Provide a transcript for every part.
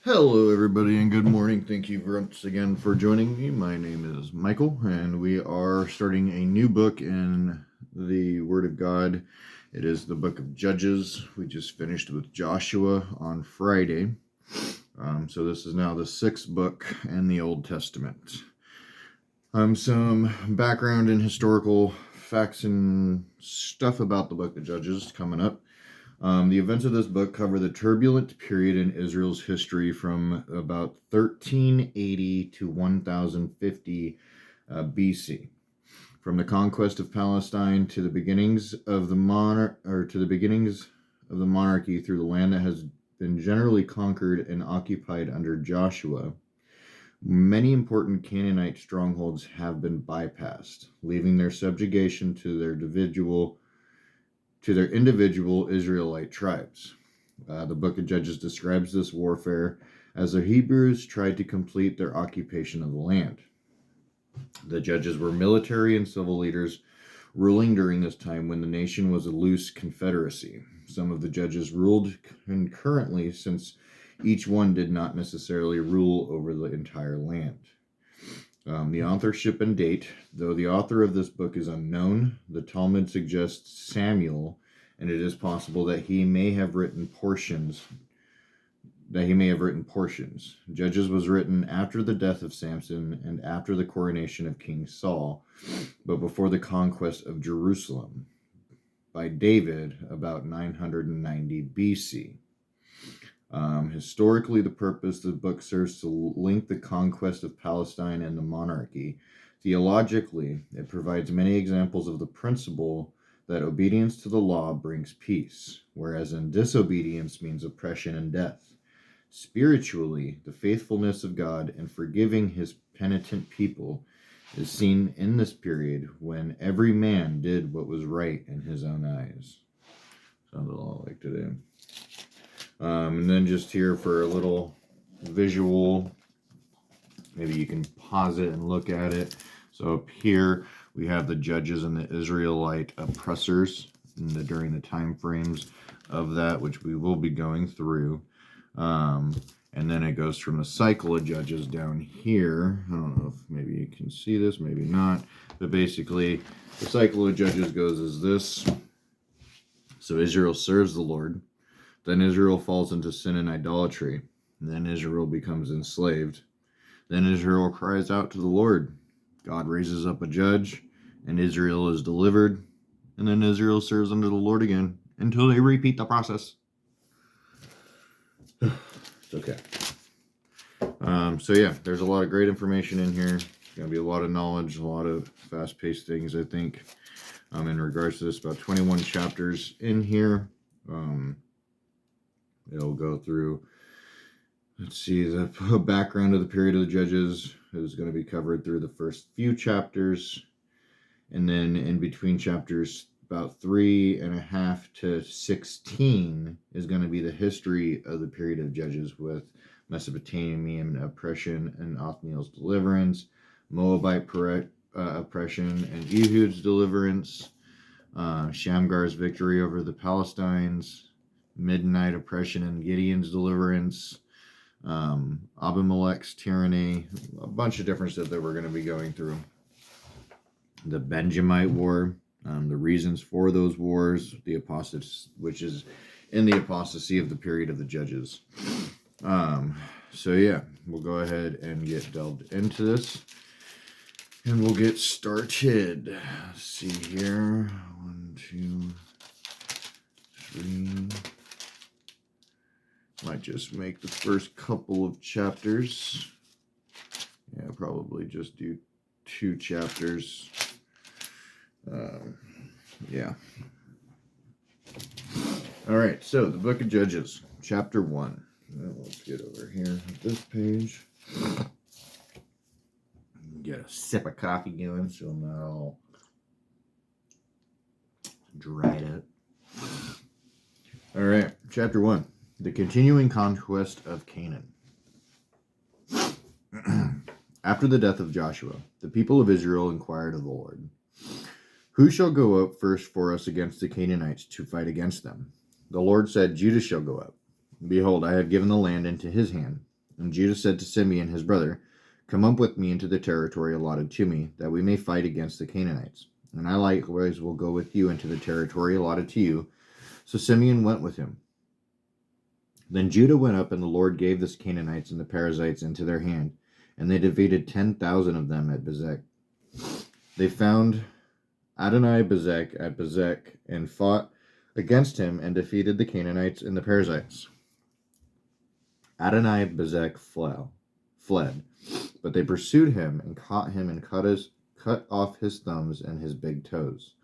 Hello, everybody, and good morning. Thank you once again for joining me. My name is Michael, and we are starting a new book in the Word of God. It is the book of Judges. We just finished with Joshua on Friday. So this is now the sixth book in the Old Testament. Some background and historical facts and stuff about the book of Judges coming up. The events of this book cover the turbulent period in Israel's history from about 1380 to 1050 BC. From the conquest of Palestine to the beginnings of the monarchy through the land that has been generally conquered and occupied under Joshua, many important Canaanite strongholds have been bypassed, leaving their subjugation to their individual Israelite tribes. The book of Judges describes this warfare as the Hebrews tried to complete their occupation of the land. The judges were military and civil leaders ruling during this time when the nation was a loose confederacy. Some of the judges ruled concurrently since each one did not necessarily rule over the entire land. The authorship and date, though the author of this book is unknown, the Talmud suggests Samuel, and it is possible that he may have written portions. Judges was written after the death of Samson and after the coronation of King Saul, but before the conquest of Jerusalem by David about 990 BC. Historically, the purpose of the book serves to link the conquest of Palestine and the monarchy. Theologically, it provides many examples of the principle that obedience to the law brings peace, whereas disobedience means oppression and death. Spiritually, the faithfulness of God in forgiving his penitent people is seen in this period when every man did what was right in his own eyes. Sounds a lot like today. And then just here for a little visual, maybe you can pause it and look at it. So up here we have the judges and the Israelite oppressors during the time frames of that, which we will be going through. And then it goes from the cycle of judges down here. I don't know if maybe you can see this, maybe not. But basically, the cycle of judges goes as this. So Israel serves the Lord. Then Israel falls into sin and idolatry. Then Israel becomes enslaved. Then Israel cries out to the Lord. God raises up a judge, and Israel is delivered. And then Israel serves under the Lord again until they repeat the process. It's okay. So yeah, there's a lot of great information in here. There's going to be a lot of knowledge, a lot of fast-paced things, I think, in regards to this. About 21 chapters in here. It'll go through, let's see, the background of the period of the judges is going to be covered through the first few chapters. And then in between chapters, about 3.5 to 16 is going to be the history of the period of judges with Mesopotamian oppression and Othniel's deliverance, Moabite oppression and Ehud's deliverance, Shamgar's victory over the Palestines, Midianite oppression and Gideon's deliverance, Abimelech's tyranny, a bunch of different stuff that we're going to be going through. The Benjamite War, the reasons for those wars, the apostates, which is in the apostasy of the period of the judges. So yeah, we'll go ahead and get delved into this, and we'll get started. Let's see here, 1, 2, 3. Might just make the first couple of chapters. Yeah, probably just do 2 chapters. Yeah. All right, so the book of Judges, chapter 1. Let's get over here at this page. Get a sip of coffee going so I'm not all dried up. All right, chapter 1. The continuing conquest of Canaan. After the death of Joshua, the people of Israel inquired of the Lord, "Who shall go up first for us against the Canaanites to fight against them?" The Lord said, "Judah shall go up. Behold, I have given the land into his hand." And Judah said to Simeon his brother, "Come up with me into the territory allotted to me, that we may fight against the Canaanites. And I likewise will go with you into the territory allotted to you." So Simeon went with him. Then Judah went up, and the Lord gave the Canaanites and the Perizzites into their hand, and they defeated 10,000 of them at Bezek. They found Adoni-Bezek at Bezek, and fought against him, and defeated the Canaanites and the Perizzites. Adoni-Bezek fled, but they pursued him and caught him and cut off his thumbs and his big toes.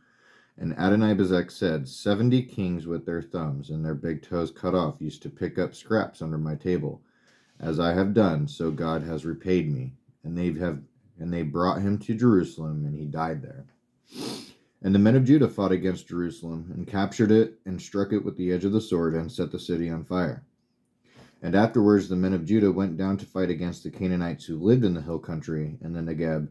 And Adoni-Bezek said, 70 kings with their thumbs and their big toes cut off used to pick up scraps under my table. As I have done, so God has repaid me. And they brought him to Jerusalem, and he died there. And the men of Judah fought against Jerusalem, and captured it, and struck it with the edge of the sword, and set the city on fire. And afterwards the men of Judah went down to fight against the Canaanites who lived in the hill country, in the Negeb,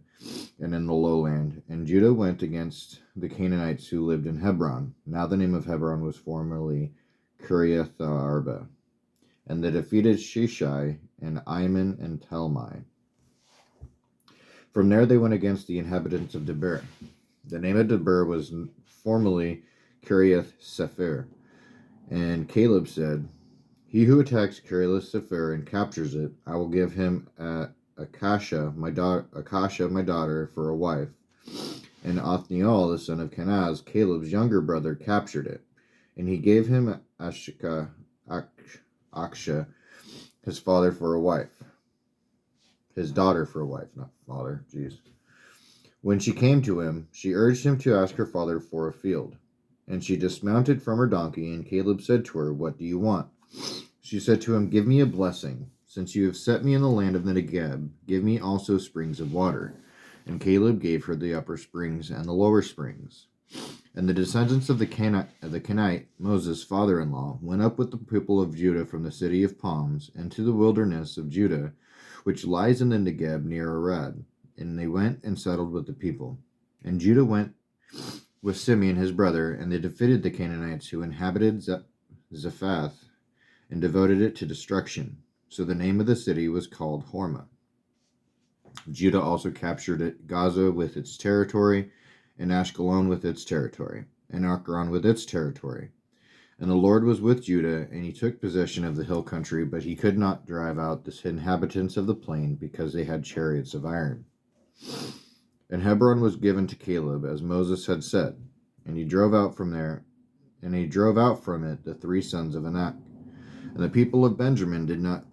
and in the lowland. And Judah went against the Canaanites who lived in Hebron. Now the name of Hebron was formerly Kiriath-arba. And they defeated Sheshai, and Iman, and Talmai. From there they went against the inhabitants of Debir. The name of Debir was formerly Kiriath-Sepher. And Caleb said, "He who attacks Kiriath-Sepher and captures it, I will give him Akasha, my daughter, for a wife." And Othniel, the son of Kenaz, Caleb's younger brother, captured it. And he gave him Aksha, his father, for a wife. His daughter for a wife, not father. Jeez. When she came to him, she urged him to ask her father for a field. And she dismounted from her donkey, and Caleb said to her, "What do you want?" She said to him, "Give me a blessing. Since you have set me in the land of the Negeb, give me also springs of water." And Caleb gave her the upper springs and the lower springs. And the descendants of the Kenite, Moses' father-in-law, went up with the people of Judah from the city of palms into the wilderness of Judah, which lies in the Negeb near Arad. And they went and settled with the people. And Judah went with Simeon his brother, and they defeated the Canaanites who inhabited Zephath, and devoted it to destruction. So the name of the city was called Hormah. Judah also captured Gaza with its territory, and Ashkelon with its territory, and Akron with its territory. And the Lord was with Judah, and he took possession of the hill country, but he could not drive out the inhabitants of the plain, because they had chariots of iron. And Hebron was given to Caleb, as Moses had said, and he drove out from it the 3 sons of Anak. And the people of Benjamin did not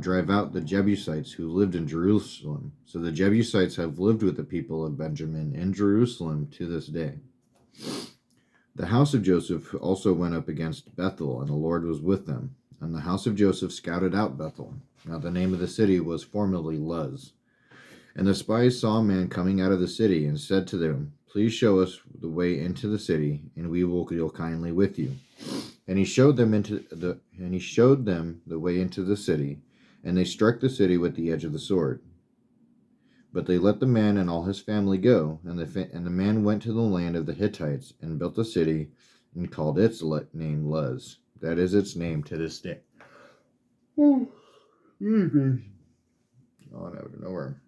drive out the Jebusites who lived in Jerusalem. So the Jebusites have lived with the people of Benjamin in Jerusalem to this day. The house of Joseph also went up against Bethel, and the Lord was with them. And the house of Joseph scouted out Bethel. Now the name of the city was formerly Luz. And the spies saw a man coming out of the city, and said to them, "Please show us the way into the city, and we will deal kindly with you." And he showed them the way into the city, and they struck the city with the edge of the sword. But they let the man and all his family go, and the man went to the land of the Hittites, and built a city, and called its name Luz. That is its name to this day. Oh, no, nowhere.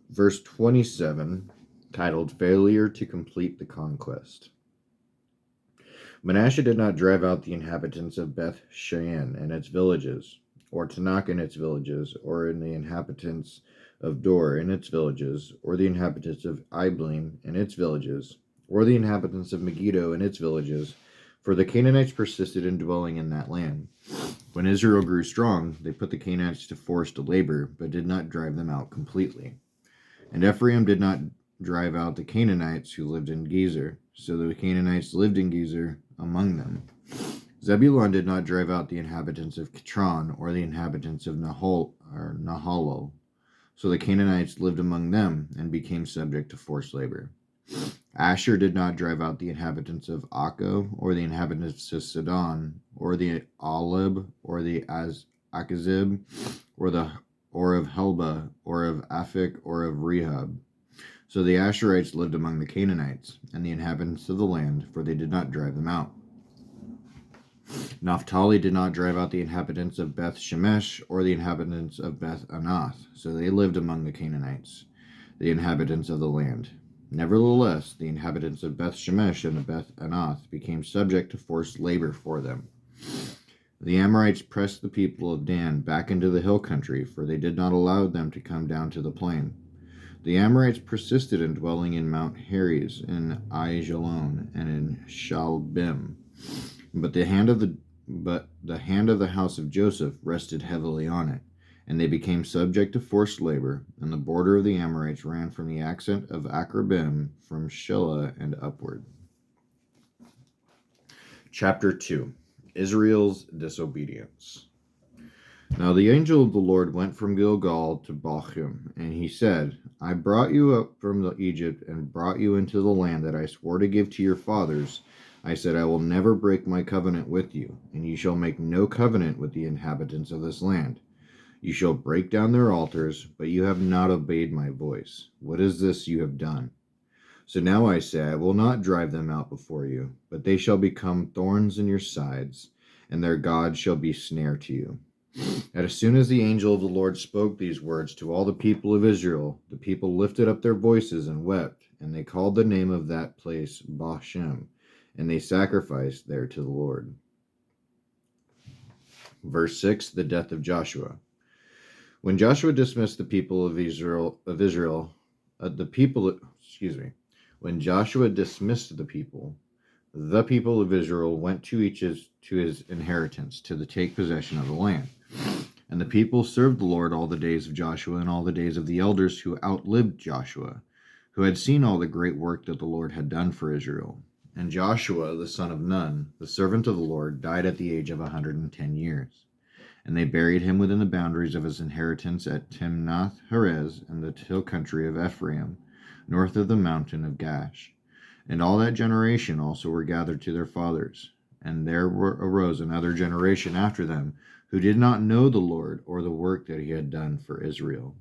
Verse 27, titled "Failure to Complete the Conquest." Manasseh did not drive out the inhabitants of Beth Shean and its villages, or Tanakh and its villages, or in the inhabitants of Dor and its villages, or the inhabitants of Iblim and its villages, or the inhabitants of Megiddo and its villages, for the Canaanites persisted in dwelling in that land. When Israel grew strong, they put the Canaanites to forced labor, but did not drive them out completely. And Ephraim did not drive out the Canaanites who lived in Gezer, so the Canaanites lived in Gezer among them. Zebulun did not drive out the inhabitants of Kitron, or the inhabitants of Nahalol, so the Canaanites lived among them and became subject to forced labor. Asher did not drive out the inhabitants of Akko, or the inhabitants of Sidon, or the Alib, or the Akazib, or of Helba, or of Aphik, or of Rehob. So the Asherites lived among the Canaanites and the inhabitants of the land, for they did not drive them out. Naphtali did not drive out the inhabitants of Beth Shemesh or the inhabitants of Beth Anath, so they lived among the Canaanites, the inhabitants of the land. Nevertheless, the inhabitants of Beth Shemesh and of Beth Anath became subject to forced labor for them. The Amorites pressed the people of Dan back into the hill country, for they did not allow them to come down to the plain. The Amorites persisted in dwelling in Mount Heres, in Aijalon, and in Shalbim. But the hand of the house of Joseph rested heavily on it, and they became subject to forced labor, and the border of the Amorites ran from the ascent of Akrabim, from Shelah and upward. Chapter 2. Israel's disobedience. Now the angel of the Lord went from Gilgal to Bochim, and he said, I brought you up from Egypt, and brought you into the land that I swore to give to your fathers. I said, I will never break my covenant with you, and you shall make no covenant with the inhabitants of this land. You shall break down their altars, but you have not obeyed my voice. What is this you have done? So now I say, I will not drive them out before you, but they shall become thorns in your sides, and their God shall be snare to you. And as soon as the angel of the Lord spoke these words to all the people of Israel, the people lifted up their voices and wept, and they called the name of that place Boshem, and they sacrificed there to the Lord. Verse 6, the death of Joshua. When Joshua dismissed the people of Israel, when Joshua dismissed the people of Israel went to each to his inheritance, to take possession of the land. And the people served the Lord all the days of Joshua and all the days of the elders who outlived Joshua, who had seen all the great work that the Lord had done for Israel. And Joshua, the son of Nun, the servant of the Lord, died at the age of 110 years. And they buried him within the boundaries of his inheritance at Timnath Heres in the hill country of Ephraim, north of the mountain of Gash. And all that generation also were gathered to their fathers. And there arose another generation after them, who did not know the Lord or the work that he had done for Israel.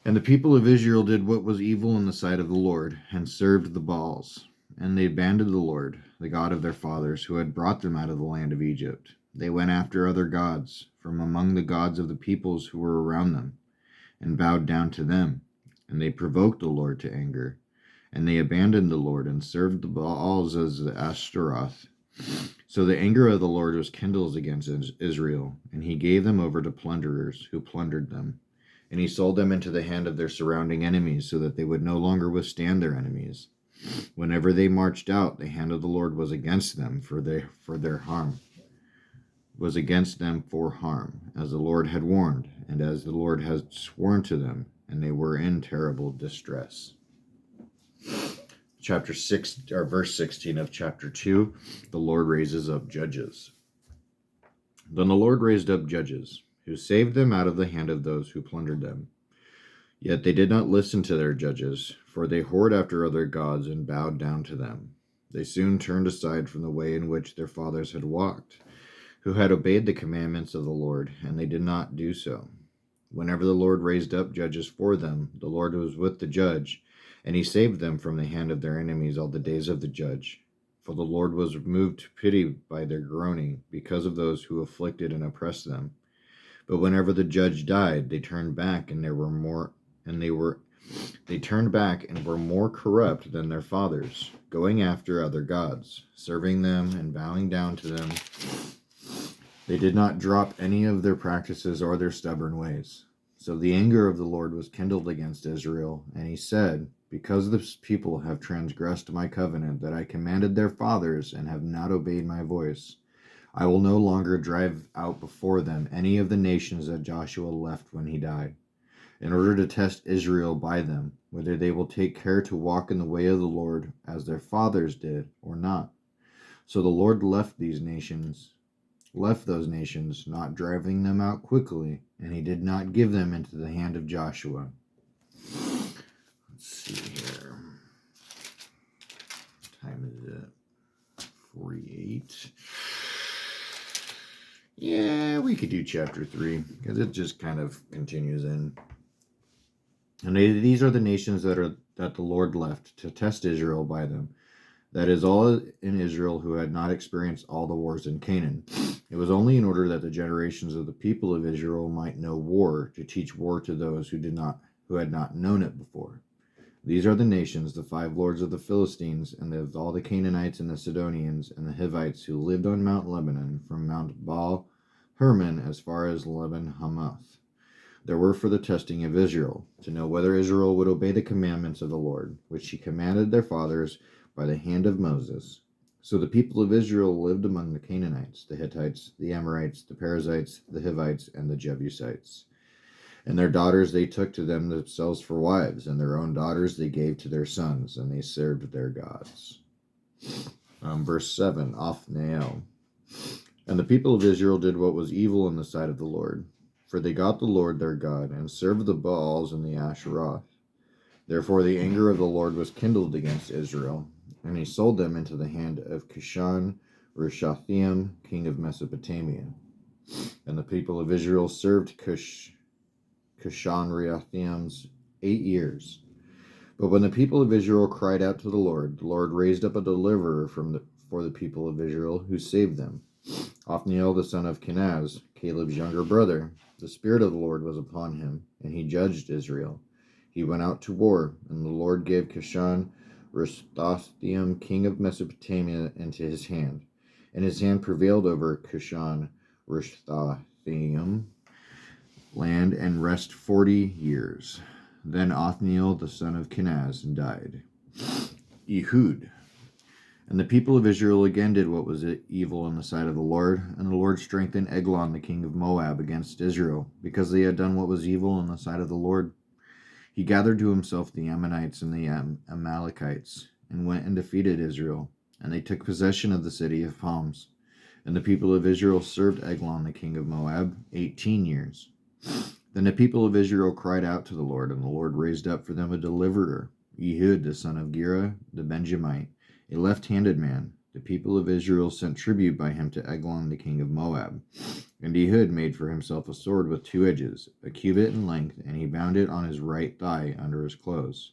And the people of Israel did what was evil in the sight of the Lord, and served the Baals. And they abandoned the Lord, the God of their fathers, who had brought them out of the land of Egypt. They went after other gods from among the gods of the peoples who were around them, and bowed down to them. And they provoked the Lord to anger. And they abandoned the Lord, and served the Baals as the Ashtaroth. So the anger of the Lord was kindled against Israel, and he gave them over to plunderers, who plundered them. And he sold them into the hand of their surrounding enemies, so that they would no longer withstand their enemies. Whenever they marched out, the hand of the Lord was against them for their harm. Was against them for harm, as the Lord had warned, and as the Lord had sworn to them, and they were in terrible distress. Chapter 6, or verse 16 of chapter 2, the Lord raises up judges. Then the Lord raised up judges, who saved them out of the hand of those who plundered them. Yet they did not listen to their judges, for they whored after other gods and bowed down to them. They soon turned aside from the way in which their fathers had walked, who had obeyed the commandments of the Lord, and they did not do so. Whenever the Lord raised up judges for them, the Lord was with the judge, and he saved them from the hand of their enemies all the days of the judge. For the Lord was moved to pity by their groaning, because of those who afflicted and oppressed them. But whenever the judge died, they turned back, and were more corrupt than their fathers, going after other gods, serving them and bowing down to them. They did not drop any of their practices or their stubborn ways. So the anger of the Lord was kindled against Israel, and he said, because this people have transgressed my covenant that I commanded their fathers, and have not obeyed my voice, I will no longer drive out before them any of the nations that Joshua left when he died, in order to test Israel by them, whether they will take care to walk in the way of the Lord as their fathers did, or not. So the Lord left those nations, not driving them out quickly, and he did not give them into the hand of Joshua. Let's see here. What time is it? 48. Yeah, we could do chapter 3, because it just kind of continues in. And these are the nations that the Lord left to test Israel by them, That is, all in Israel who had not experienced all the wars in Canaan. It was only in order that the generations of the people of Israel might know war, to teach war to those who had not known it before. These are the nations, the 5 lords of the Philistines, and of all the Canaanites and the Sidonians and the Hivites who lived on Mount Lebanon, from Mount Baal Hermon as far as Leben Hamath. There were for the testing of Israel, to know whether Israel would obey the commandments of the Lord, which he commanded their fathers by the hand of Moses. So the people of Israel lived among the Canaanites, the Hittites, the Amorites, the Perizzites, the Hivites, and the Jebusites. And their daughters they took to themselves for wives, and their own daughters they gave to their sons, and they served their gods. Verse 7, Othniel. And the people of Israel did what was evil in the sight of the Lord, for they got the Lord their God, and served the Baals and the Asheroth. Therefore the anger of the Lord was kindled against Israel, and he sold them into the hand of Cushan-Rishathaim, king of Mesopotamia. And the people of Israel served Cushan-Rishathaim 8 years. But when the people of Israel cried out to the Lord raised up a deliverer for the people of Israel, who saved them. Othniel the son of Kenaz, Caleb's younger brother, the Spirit of the Lord was upon him, and he judged Israel. He went out to war, and the Lord gave Cushan-Rishathaim, king of Mesopotamia, into his hand. And his hand prevailed over Cushan-Rishathaim land and rest 40 years. Then Othniel the son of Kenaz died. Ehud. And the people of Israel again did what was evil in the sight of the Lord, and the Lord strengthened Eglon the king of Moab against Israel, because they had done what was evil in the sight of the Lord. He gathered to himself the Ammonites and the Amalekites, and went and defeated Israel, and they took possession of the city of palms. And the people of Israel served Eglon the king of Moab 18 years. Then the people of Israel cried out to the Lord, and the Lord raised up for them a deliverer, Ehud the son of Gera the Benjamite, a left-handed man. The people of Israel sent tribute by him to Eglon the king of Moab. And Ehud made for himself a sword with 2 edges, a cubit in length, and he bound it on his right thigh under his clothes.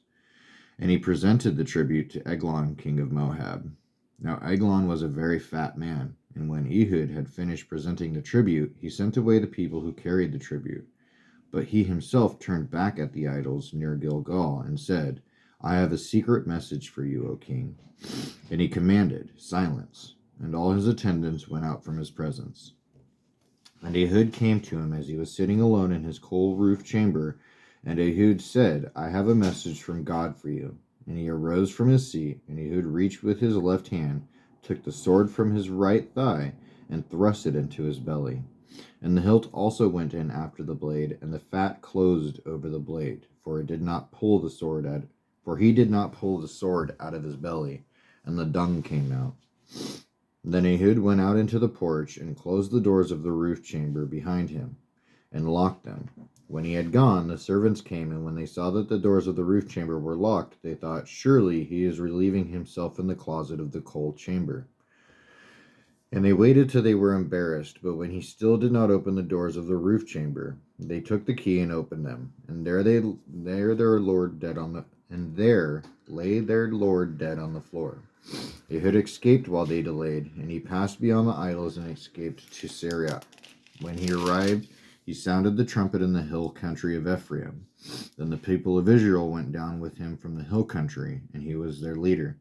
And he presented the tribute to Eglon king of Moab. Now Eglon was a very fat man, and when Ehud had finished presenting the tribute, he sent away the people who carried the tribute. But he himself turned back at the idols near Gilgal, and said, I have a secret message for you, O king. And he commanded, Silence. And all his attendants went out from his presence. And Ehud came to him as he was sitting alone in his coal-roof chamber. And Ehud said, I have a message from God for you. And he arose from his seat, and Ehud reached with his left hand, took the sword from his right thigh, and thrust it into his belly. And the hilt also went in after the blade, and the fat closed over the blade, for he did not pull the sword out of his belly, and the dung came out. Then Ehud went out into the porch, and closed the doors of the roof chamber behind him, and locked them. When he had gone, the servants came, and when they saw that the doors of the roof chamber were locked, they thought, Surely he is relieving himself in the closet of the coal chamber. And they waited till they were embarrassed, but when he still did not open the doors of the roof chamber, they took the key and opened them, and there lay their lord dead on the floor. Ehud escaped while they delayed, and he passed beyond the idols and escaped to Syria. When he arrived, he sounded the trumpet in the hill country of Ephraim. Then the people of Israel went down with him from the hill country, and he was their leader.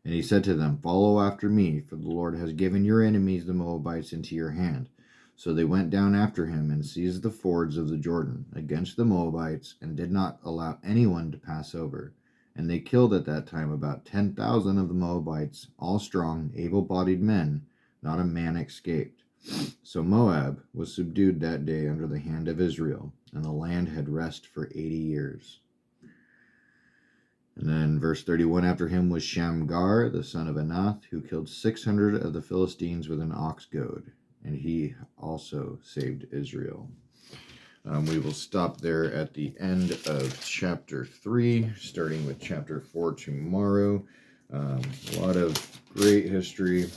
And he said to them, Follow after me, for the Lord has given your enemies the Moabites into your hand. So they went down after him and seized the fords of the Jordan against the Moabites, and did not allow anyone to pass over. And they killed at that time about 10,000 of the Moabites, all strong, able-bodied men. Not a man escaped. So Moab was subdued that day under the hand of Israel, and the land had rest for 80 years. And then verse 31, after him was Shamgar, the son of Anath, who killed 600 of the Philistines with an ox goad, and he also saved Israel. We will stop there at the end of chapter 3, starting with chapter 4 tomorrow. A lot of great history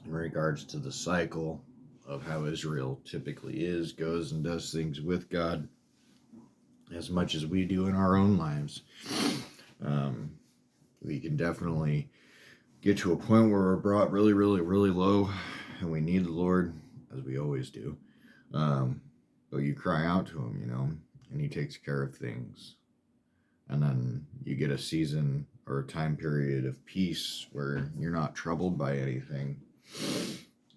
in regards to the cycle of how Israel typically goes and does things with God, as much as we do in our own lives. We can definitely get to a point where we're brought really, really, really low and we need the Lord, as we always do. But you cry out to him, and he takes care of things. And then you get a season or a time period of peace where you're not troubled by anything.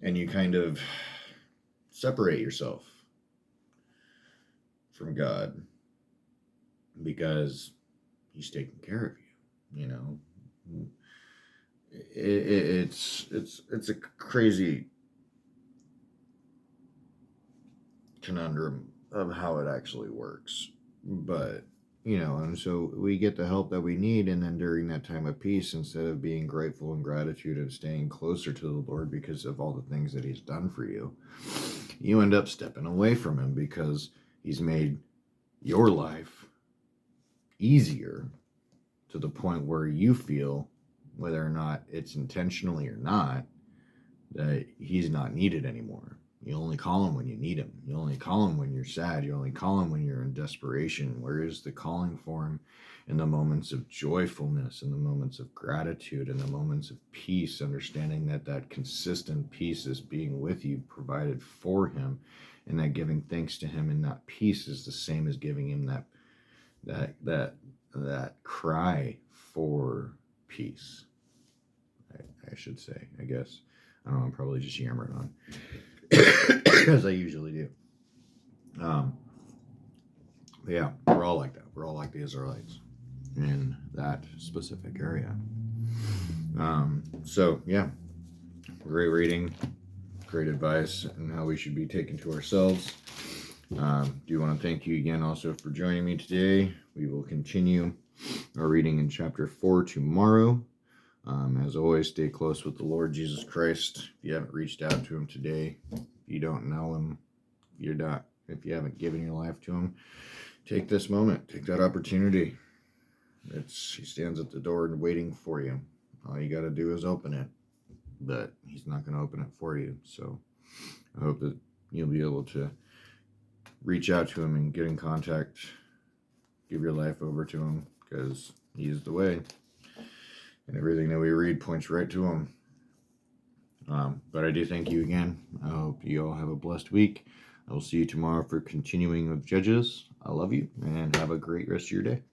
And you kind of separate yourself from God because he's taking care of you, It's a crazy conundrum of how it actually works. But, and so we get the help that we need. And then during that time of peace, instead of being grateful and gratitude and staying closer to the Lord because of all the things that he's done for you, you end up stepping away from him because he's made your life easier to the point where you feel, whether or not it's intentionally or not, that he's not needed anymore. You only call him when you need him. You only call him when you're sad. You only call him when you're in desperation. Where is the calling for him in the moments of joyfulness, in the moments of gratitude, in the moments of peace, understanding that that consistent peace is being with you, provided for him, and that giving thanks to him in that peace is the same as giving him that cry for peace. I should say, I guess. I don't know, I'm probably just yammering on. As I usually do. But yeah, we're all like that. We're all like the Israelites in that specific area. So yeah, great reading, great advice, and how we should be taken to ourselves. Do want to thank you again also for joining me today. We will continue our reading in chapter 4 tomorrow. As always, stay close with the Lord Jesus Christ. If you haven't reached out to him today, you don't know him, if you haven't given your life to him, take this moment, take that opportunity. He stands at the door and waiting for you. All you got to do is open it, but he's not going to open it for you. So I hope that you'll be able to reach out to him and get in contact, give your life over to him, because he is the way. And everything that we read points right to him. But I do thank you again. I hope you all have a blessed week. I will see you tomorrow for continuing with Judges. I love you, and have a great rest of your day.